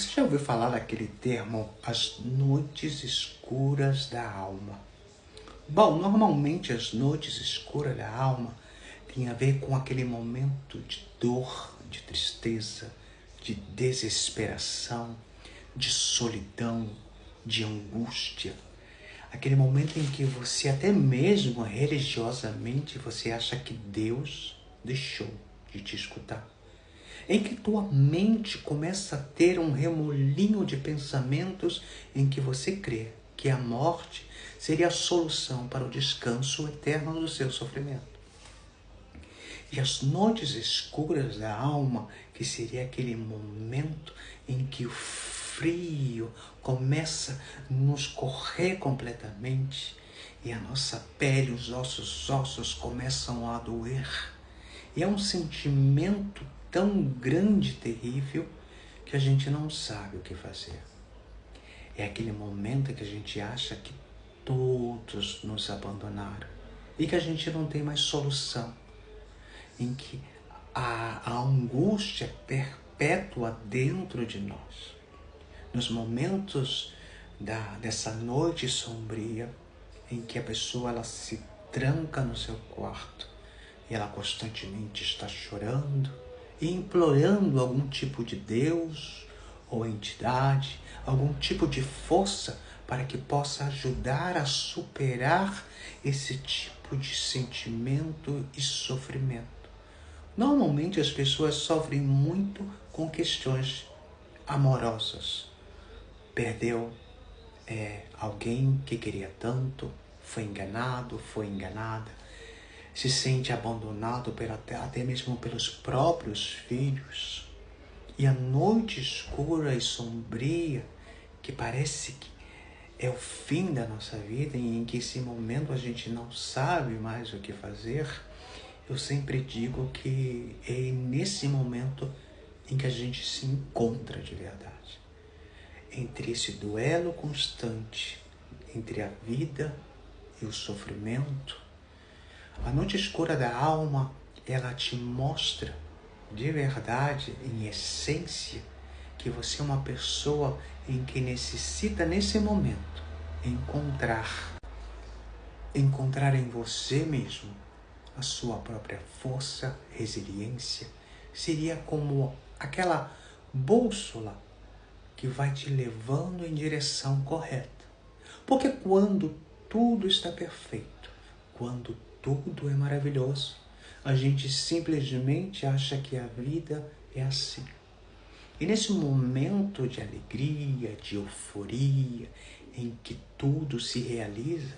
Você já ouviu falar daquele termo, as noites escuras da alma? Bom, normalmente as noites escuras da alma têm a ver com aquele momento de dor, de tristeza, de desesperação, de solidão, de angústia. Aquele momento em que você, até mesmo religiosamente, você acha que Deus deixou de te escutar. Em que tua mente começa a ter um remolinho de pensamentos em que você crê que a morte seria a solução para o descanso eterno do seu sofrimento. E as noites escuras da alma, que seria aquele momento em que o frio começa a nos correr completamente e a nossa pele, os nossos ossos começam a doer. E é um sentimento tão grande e terrível que a gente não sabe o que fazer. É aquele momento que a gente acha que todos nos abandonaram e que a gente não tem mais solução, em que a angústia perpétua dentro de nós. Nos momentos dessa noite sombria, em que a pessoa ela se tranca no seu quarto e ela constantemente está chorando e implorando algum tipo de Deus ou entidade, algum tipo de força para que possa ajudar a superar esse tipo de sentimento e sofrimento. Normalmente as pessoas sofrem muito com questões amorosas. Perdeu alguém que queria tanto, foi enganado, foi enganada, se sente abandonado até mesmo pelos próprios filhos. E a noite escura e sombria, que parece que é o fim da nossa vida, e em que esse momento a gente não sabe mais o que fazer, eu sempre digo que é nesse momento em que a gente se encontra de verdade. Entre esse duelo constante, entre a vida e o sofrimento, a noite escura da alma, ela te mostra de verdade, em essência, que você é uma pessoa em que necessita, nesse momento, encontrar em você mesmo a sua própria força, resiliência. Seria como aquela bússola que vai te levando em direção correta. Porque quando tudo está perfeito, quando tudo é maravilhoso, a gente simplesmente acha que a vida é assim. E nesse momento de alegria, de euforia, em que tudo se realiza,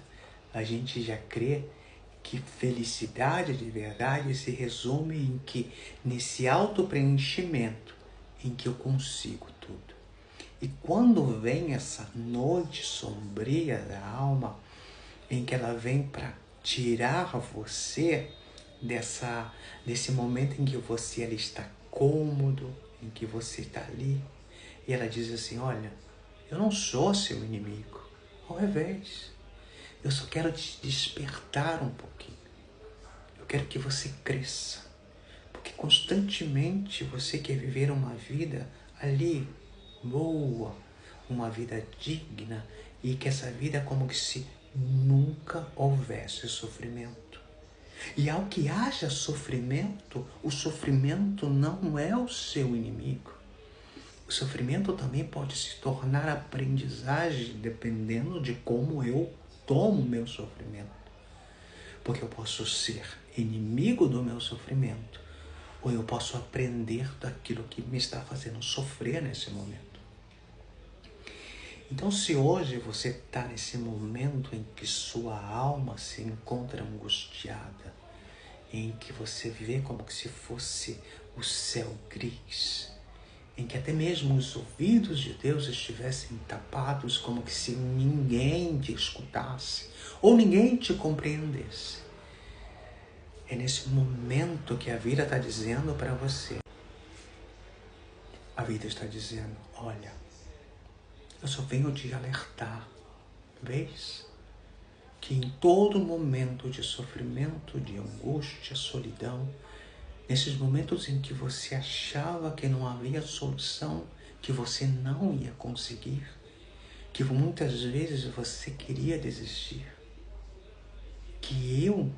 a gente já crê que felicidade de verdade se resume em que, nesse autopreenchimento, em que eu consigo tudo. E quando vem essa noite sombria da alma, em que ela vem para tirar você desse momento em que você ela está cômodo, em que você está ali, e ela diz assim: olha, eu não sou seu inimigo, ao revés, eu só quero te despertar um pouquinho, eu quero que você cresça, porque constantemente você quer viver uma vida ali, boa, uma vida digna, e que essa vida é como que se nunca houvesse sofrimento. E ao que haja sofrimento, o sofrimento não é o seu inimigo. O sofrimento também pode se tornar aprendizagem, dependendo de como eu tomo o meu sofrimento. Porque eu posso ser inimigo do meu sofrimento, ou eu posso aprender daquilo que me está fazendo sofrer nesse momento. Então, se hoje você está nesse momento em que sua alma se encontra angustiada, em que você vê como se fosse o céu gris, em que até mesmo os ouvidos de Deus estivessem tapados, como que se ninguém te escutasse ou ninguém te compreendesse, é nesse momento que a vida está dizendo para você, a vida está dizendo: olha, eu só venho te alertar, vês? Que em todo momento de sofrimento, de angústia, solidão, nesses momentos em que você achava que não havia solução, que você não ia conseguir, que muitas vezes você queria desistir, que eu,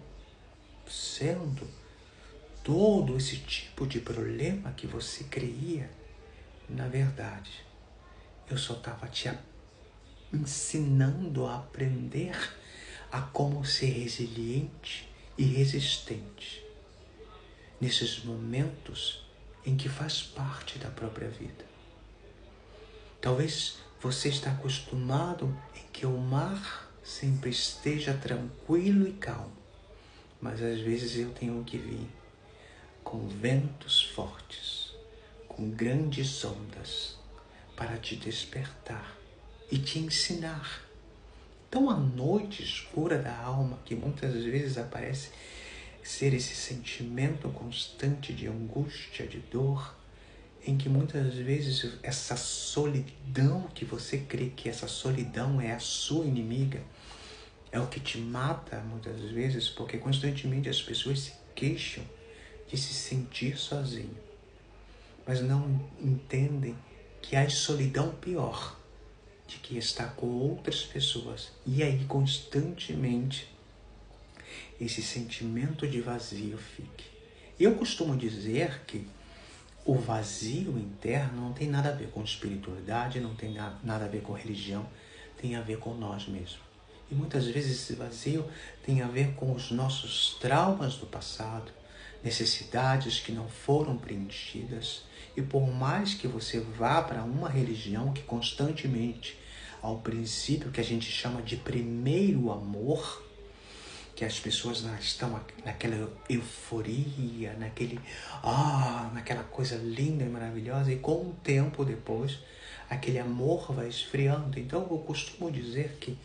sendo todo esse tipo de problema que você cria, na verdade, eu só estava te ensinando a aprender a como ser resiliente e resistente nesses momentos em que faz parte da própria vida. Talvez você está acostumado em que o mar sempre esteja tranquilo e calmo, mas às vezes eu tenho que vir com ventos fortes, com grandes ondas, para te despertar e te ensinar. Então a noite escura da alma, que muitas vezes aparece ser esse sentimento constante de angústia, de dor, em que muitas vezes essa solidão, que você crê que essa solidão é a sua inimiga, é o que te mata muitas vezes, porque constantemente as pessoas se queixam de se sentir sozinho, mas não entendem que há solidão pior, de que está com outras pessoas, e aí constantemente esse sentimento de vazio fique. Eu costumo dizer que o vazio interno não tem nada a ver com espiritualidade, não tem nada a ver com religião, tem a ver com nós mesmos. E muitas vezes esse vazio tem a ver com os nossos traumas do passado, necessidades que não foram preenchidas. E por mais que você vá para uma religião que constantemente, ao princípio que a gente chama de primeiro amor, que as pessoas estão naquela euforia, naquela coisa linda e maravilhosa, e com o tempo depois, aquele amor vai esfriando. Então eu costumo dizer que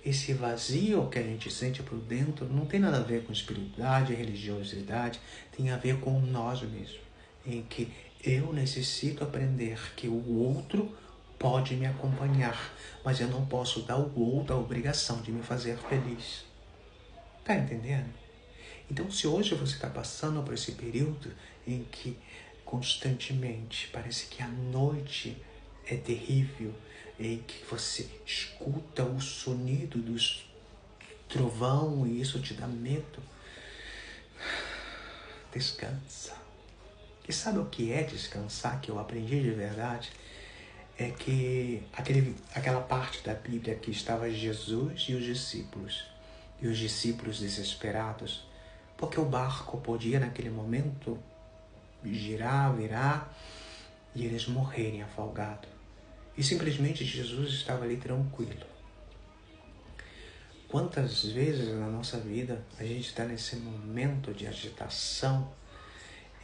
esse vazio que a gente sente por dentro não tem nada a ver com espiritualidade, religiosidade, tem a ver com nós mesmos, em que eu necessito aprender que o outro pode me acompanhar, mas eu não posso dar ao outro a obrigação de me fazer feliz. Tá entendendo? Então, se hoje você está passando por esse período em que constantemente parece que a noite é terrível, em que você escuta o sonido dos trovão e isso te dá medo, descansa. E sabe o que é descansar, que eu aprendi de verdade? É que aquela parte da Bíblia que estava Jesus e os discípulos desesperados, porque o barco podia naquele momento girar, virar e eles morrerem afogados. E simplesmente Jesus estava ali tranquilo. Quantas vezes na nossa vida a gente está nesse momento de agitação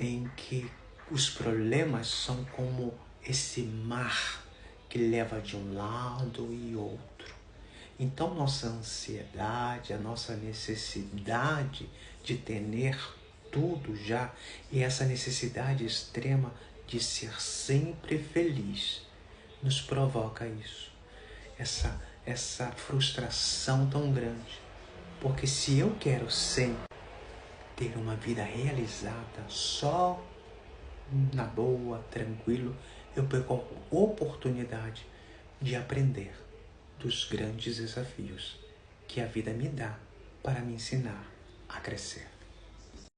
em que os problemas são como esse mar que leva de um lado e outro. Então nossa ansiedade, a nossa necessidade de ter tudo já, e essa necessidade extrema de ser sempre feliz, nos provoca isso, essa frustração tão grande. Porque se eu quero sempre ter uma vida realizada, só na boa, tranquilo, eu perco a oportunidade de aprender dos grandes desafios que a vida me dá para me ensinar a crescer.